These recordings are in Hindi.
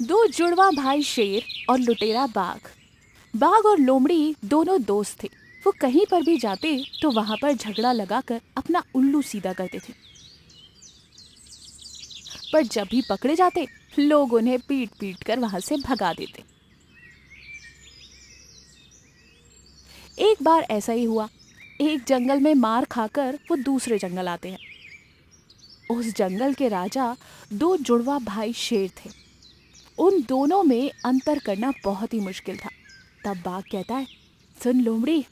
दो जुड़वा भाई शेर और लुटेरा बाघ। बाघ और लोमड़ी दोनों दोस्त थे। वो कहीं पर भी जाते तो वहां पर झगड़ा लगाकर अपना उल्लू सीधा करते थे। पर जब भी पकड़े जाते लोग उन्हें पीट पीट कर वहां से भगा देते। एक बार ऐसा ही हुआ। एक जंगल में मार खाकर वो दूसरे जंगल आते हैं। उस जंगल के राजा दो जुड़वा भाई शेर थे। उन दोनों में अंतर करना बहुत ही मुश्किल था। तब बाघ कहता है, सुन लोमड़ी,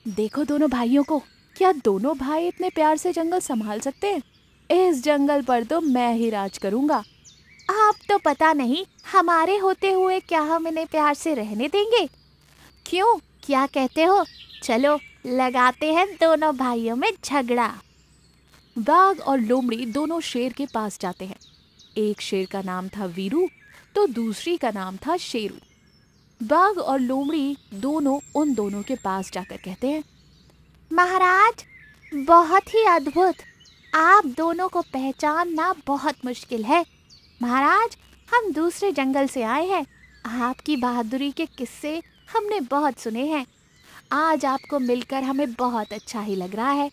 देखो दोनों भाइयों को। क्या दोनों भाई इतने प्यार से जंगल संभाल सकते हैं? इस जंगल पर तो मैं ही राज करूंगा। आप तो पता नहीं हमारे होते हुए क्या हम इन्हें प्यार से रहने देंगे? क्यों, क्या कहते हो? चलो लगाते हैं दोनों भाइयों में झगड़ा। बाघ और लोमड़ी दोनों शेर के पास जाते हैं। एक शेर का नाम था वीरू, तो दूसरी का नाम था शेरू। बाघ और लोमड़ी दोनों उन दोनों के पास जाकर कहते हैं, महाराज, बहुत ही अद्भुत। आप दोनों को पहचानना बहुत मुश्किल है। महाराज, हम दूसरे जंगल से आए हैं। आपकी बहादुरी के किस्से हमने बहुत सुने हैं। आज आपको मिलकर हमें बहुत अच्छा ही लग रहा है।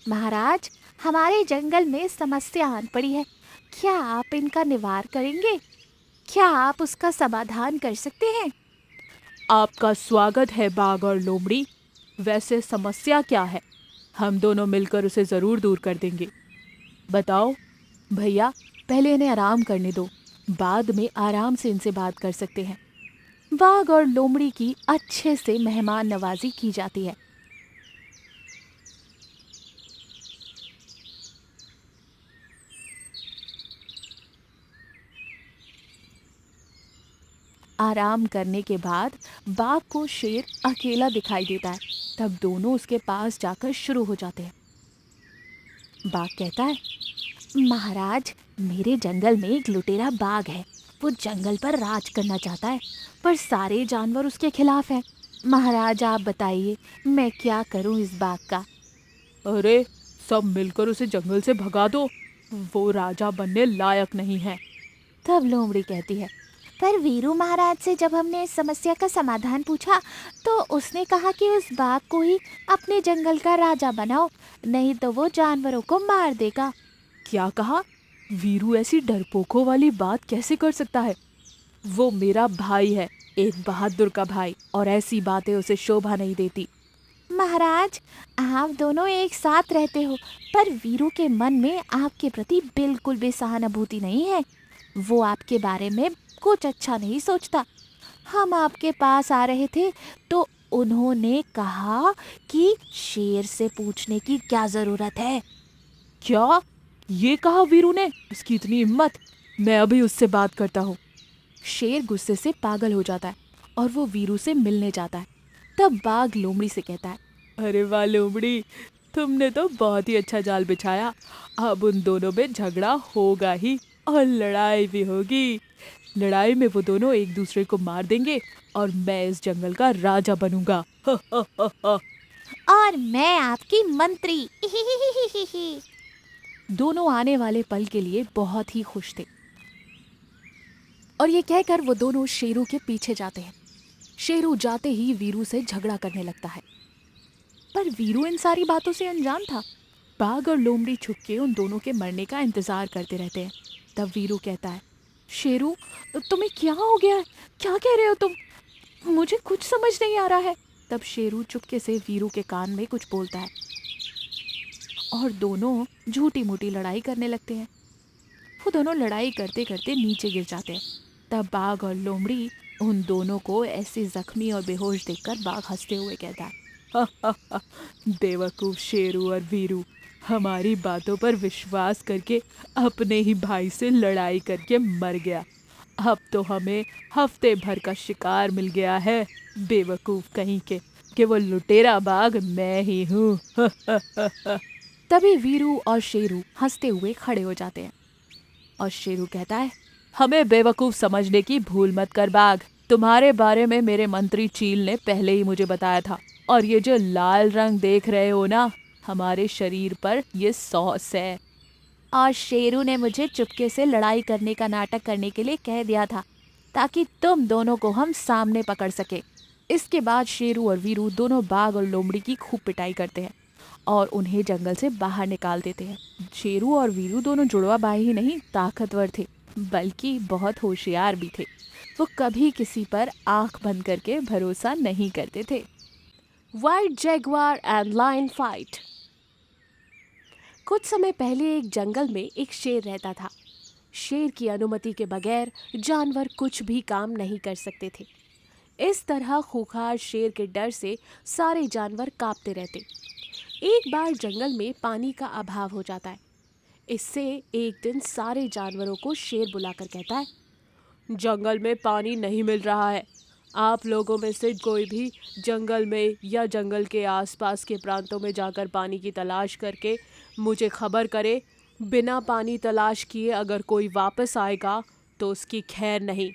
महाराज, हमारे जंगल में समस्या आन पड़ी है। क्या आप इनका निवार करेंगे? क्या आप उसका समाधान कर सकते हैं? आपका स्वागत है बाघ और लोमड़ी। वैसे समस्या क्या है? हम दोनों मिलकर उसे जरूर दूर कर देंगे। बताओ भैया, पहले इन्हें आराम करने दो, बाद में आराम से इनसे बात कर सकते हैं। बाघ और लोमड़ी की अच्छे से मेहमान नवाजी की जाती है। आराम करने के बाद बाघ को शेर अकेला दिखाई देता है। तब दोनों उसके पास जाकर शुरू हो जाते हैं। बाघ कहता है, महाराज, मेरे जंगल में एक लुटेरा बाघ है। वो जंगल पर राज करना चाहता है, पर सारे जानवर उसके खिलाफ हैं। महाराज, आप बताइए मैं क्या करूं इस बाघ का? अरे, सब मिलकर उसे जंगल से भगा दो। वो राजा बनने लायक नहीं है। तब लोमड़ी कहती है, पर वीरू महाराज से जब हमने इस समस्या का समाधान पूछा तो उसने कहा कि उस बाघ को ही अपने जंगल का राजा बनाओ, नहीं तो वो जानवरों को मार देगा। क्या कहा? वीरू ऐसी डरपोकों वाली बात कैसे कर सकता है? वो मेरा भाई है, एक बहादुर का भाई, और ऐसी बातें उसे शोभा नहीं देती। महाराज, आप दोनों एक साथ रहते हो, पर वीरू के मन में आपके प्रति बिल्कुल भी सहानुभूति नहीं है। वो आपके बारे में कुछ अच्छा नहीं सोचता। हम आपके पास आ रहे थे तो उन्होंने कहा कि शेर से पूछने की क्या जरूरत है। क्या? ये कहा वीरू ने? उसकी इतनी हिम्मत! मैं अभी उससे बात करता हूँ। शेर गुस्से से पागल हो जाता है और वो वीरू से मिलने जाता है। तब बाघ लोमड़ी से कहता है, अरे वाह लोमड़ी, तुमने तो बहुत ही अच्छा जाल बिछाया। अब उन दोनों में झगड़ा होगा ही और लड़ाई भी होगी। लड़ाई में वो दोनों एक दूसरे को मार देंगे और मैं इस जंगल का राजा बनूंगा। और मैं आपकी मंत्री। दोनों आने वाले पल के लिए बहुत ही खुश थे और ये कहकर वो दोनों शेरू के पीछे जाते हैं। शेरू जाते ही वीरू से झगड़ा करने लगता है, पर वीरू इन सारी बातों से अनजान था। बाघ और लोमड़ी छुप के उन दोनों के मरने का इंतजार करते रहते हैं। तब वीरू कहता है, शेरू, तुम्हें क्या हो गया है? क्या कह रहे हो तुम? मुझे कुछ समझ नहीं आ रहा है। तब शेरू चुपके से वीरू के कान में कुछ बोलता है और दोनों झूठी मूठी लड़ाई करने लगते हैं। वो दोनों लड़ाई करते करते नीचे गिर जाते हैं। तब बाघ और लोमड़ी उन दोनों को ऐसे जख्मी और बेहोश देखकर बाघ हंसते हुए कहता है, बेवकूफ शेरू और वीरू, हमारी बातों पर विश्वास करके अपने ही भाई से लड़ाई करके मर गया। अब तो हमें हफ्ते भर का शिकार मिल गया है। बेवकूफ कहीं के कि वो लुटेरा बाघ मैं ही हूँ। तभी वीरू और शेरू हंसते हुए खड़े हो जाते हैं और शेरू कहता है, हमें बेवकूफ समझने की भूल मत कर बाघ। तुम्हारे बारे में मेरे मंत्री चील ने पहले ही मुझे बताया था। और ये जो लाल रंग देख रहे हो ना, हमारे शरीर पर ये सॉस है। और शेरू ने मुझे चुपके से लड़ाई करने का नाटक करने के लिए कह दिया था। ताकि तुम दोनों को हम सामने पकड़ सके। इसके बाद शेरू और वीरू दोनों बाघ और लोमड़ी की खूब पिटाई करते हैं और उन्हें जंगल से बाहर निकाल देते हैं। शेरू और वीरू दोनों जुड़वा भाई ही नहीं ताकतवर थे, बल्कि बहुत होशियार भी थे। वो कभी किसी पर आंख बंद करके भरोसा नहीं करते थे। White jaguar and lion fight. कुछ समय पहले एक जंगल में एक शेर रहता था। शेर की अनुमति के बगैर जानवर कुछ भी काम नहीं कर सकते थे। इस तरह खूंखार शेर के डर से सारे जानवर कांपते रहते। एक बार जंगल में पानी का अभाव हो जाता है। इससे एक दिन सारे जानवरों को शेर बुलाकर कहता है, जंगल में पानी नहीं मिल रहा है। आप लोगों में से कोई भी जंगल में या जंगल के आसपास के प्रांतों में जाकर पानी की तलाश करके मुझे खबर करे। बिना पानी तलाश किए अगर कोई वापस आएगा तो उसकी खैर नहीं।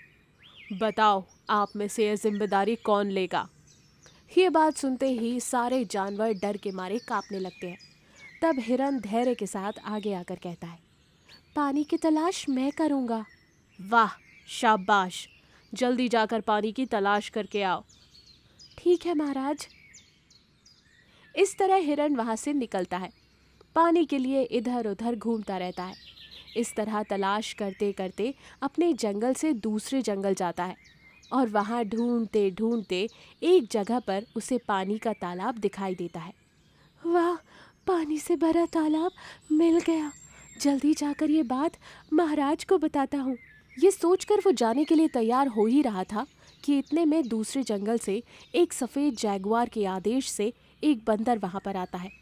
बताओ, आप में से यह जिम्मेदारी कौन लेगा? ये बात सुनते ही सारे जानवर डर के मारे कांपने लगते हैं। तब हिरन धैर्य के साथ आगे आकर कहता है, पानी की तलाश मैं करूँगा। वाह, शाबाश, जल्दी जाकर पानी की तलाश करके आओ। ठीक है महाराज। इस तरह हिरन वहाँ से निकलता है। पानी के लिए इधर उधर घूमता रहता है। इस तरह तलाश करते करते अपने जंगल से दूसरे जंगल जाता है और वहाँ ढूंढते ढूंढते एक जगह पर उसे पानी का तालाब दिखाई देता है। वाह, पानी से भरा तालाब मिल गया। जल्दी जाकर ये बात महाराज को बताता हूँ। ये सोचकर वो जाने के लिए तैयार हो ही रहा था कि इतने में दूसरे जंगल से एक सफ़ेद जैगुआर के आदेश से एक बंदर वहाँ पर आता है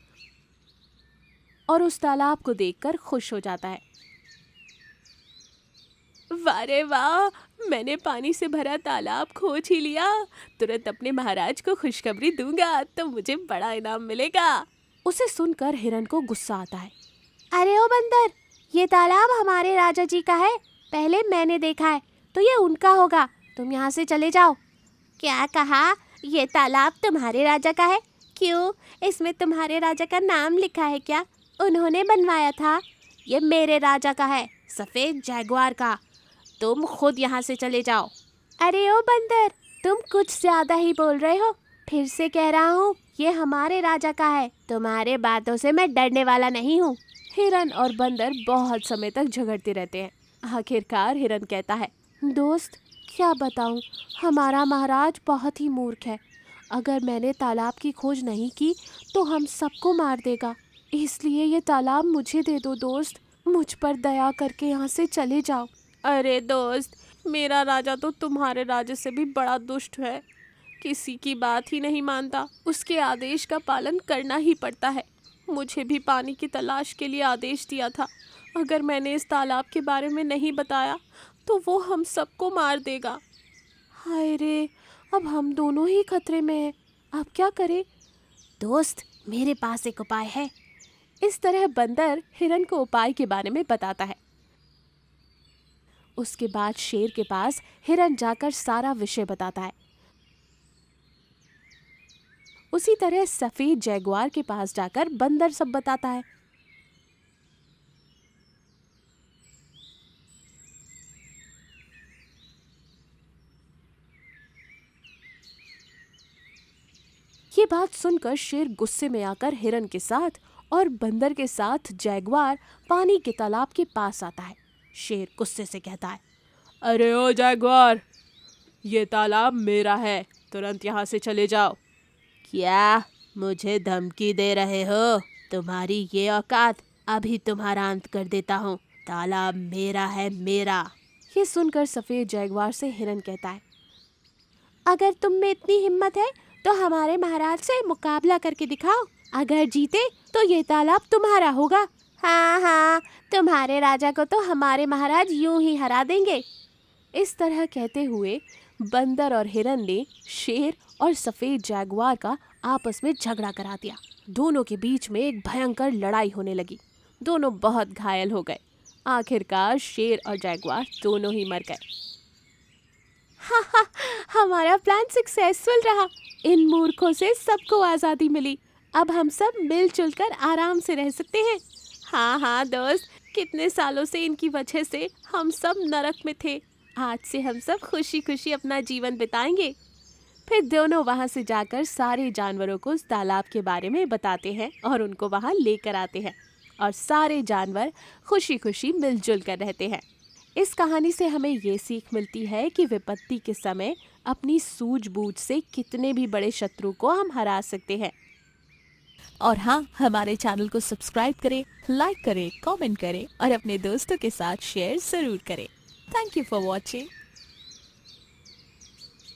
और उस तालाब को देखकर खुश हो जाता है। वाह रे वाह, मैंने पानी से भरा तालाब खोज ही लिया। तुरंत अपने महाराज को खुशखबरी दूंगा तो मुझे बड़ा इनाम मिलेगा। उसे सुनकर हिरन को गुस्सा आता है। अरे ओ बंदर, ये तालाब हमारे राजा जी का है। पहले मैंने देखा है तो ये उनका होगा। तुम यहाँ से चले जाओ। क्या कहा? ये तालाब तुम्हारे राजा का है? क्यों, इसमें तुम्हारे राजा का नाम लिखा है क्या? उन्होंने बनवाया था? ये मेरे राजा का है, सफ़ेद जैगुआर का। तुम खुद यहाँ से चले जाओ। अरे ओ बंदर, तुम कुछ ज़्यादा ही बोल रहे हो। फिर से कह रहा हूँ, ये हमारे राजा का है। तुम्हारे बातों से मैं डरने वाला नहीं हूँ। हिरन और बंदर बहुत समय तक झगड़ते रहते हैं। आखिरकार हिरन कहता है, दोस्त क्या बताऊँ, हमारा महाराज बहुत ही मूर्ख है। अगर मैंने तालाब की खोज नहीं की तो हम सबको मार देगा। इसलिए ये तालाब मुझे दे दो दोस्त। मुझ पर दया करके यहाँ से चले जाओ। अरे दोस्त, मेरा राजा तो तुम्हारे राजा से भी बड़ा दुष्ट है। किसी की बात ही नहीं मानता। उसके आदेश का पालन करना ही पड़ता है। मुझे भी पानी की तलाश के लिए आदेश दिया था। अगर मैंने इस तालाब के बारे में नहीं बताया तो वो हम सबको मार देगा। हाय रे, अब हम दोनों ही खतरे में हैं। अब क्या करें? दोस्त, मेरे पास एक उपाय है। इस तरह बंदर हिरन को उपाय के बारे में बताता है। उसके बाद शेर के पास हिरन जाकर सारा विषय बताता है। उसी तरह सफेद जैगुआर के पास जाकर बंदर सब बताता है। ये बात सुनकर शेर गुस्से में आकर हिरन के साथ और बंदर के साथ जैगुआर पानी के तालाब के पास आता है। शेर गुस्से से कहता है, अरे ओ जैगुआर, ये तालाब मेरा है। तुरंत यहाँ से चले जाओ। क्या मुझे धमकी दे रहे हो? तुम्हारी ये औकात, अभी तुम्हारा अंत कर देता हूँ। तालाब मेरा है, मेरा। ये सुनकर सफेद जैगुआर से हिरन कहता है, अगर तुम में इतनी हिम्मत है तो हमारे महाराज से मुकाबला करके दिखाओ। अगर जीते तो ये तालाब तुम्हारा होगा। हाँ हाँ, तुम्हारे राजा को तो हमारे महाराज यूं ही हरा देंगे। इस तरह कहते हुए बंदर और हिरन ने शेर और सफेद जैगुआर का आपस में झगड़ा करा दिया। दोनों के बीच में एक भयंकर लड़ाई होने लगी। दोनों बहुत घायल हो गए। आखिरकार शेर और जैगुआर दोनों ही मर गए। हा हा, हमारा प्लान सक्सेसफुल रहा। इन मूर्खों से सबको आज़ादी मिली। अब हम सब मिलजुल कर आराम से रह सकते हैं। हाँ हाँ दोस्त, कितने सालों से इनकी वजह से हम सब नरक में थे। आज से हम सब खुशी खुशी अपना जीवन बिताएंगे। फिर दोनों वहां से जाकर सारे जानवरों को उस तालाब के बारे में बताते हैं और उनको वहां लेकर आते हैं और सारे जानवर खुशी खुशी मिलजुल कर रहते हैं। इस कहानी से हमें ये सीख मिलती है कि विपत्ति के समय अपनी सूझबूझ से कितने भी बड़े शत्रु को हम हरा सकते हैं। और हाँ, हमारे चैनल को सब्सक्राइब करें, लाइक करें, कमेंट करें और अपने दोस्तों के साथ शेयर जरूर करें। Thank you for watching.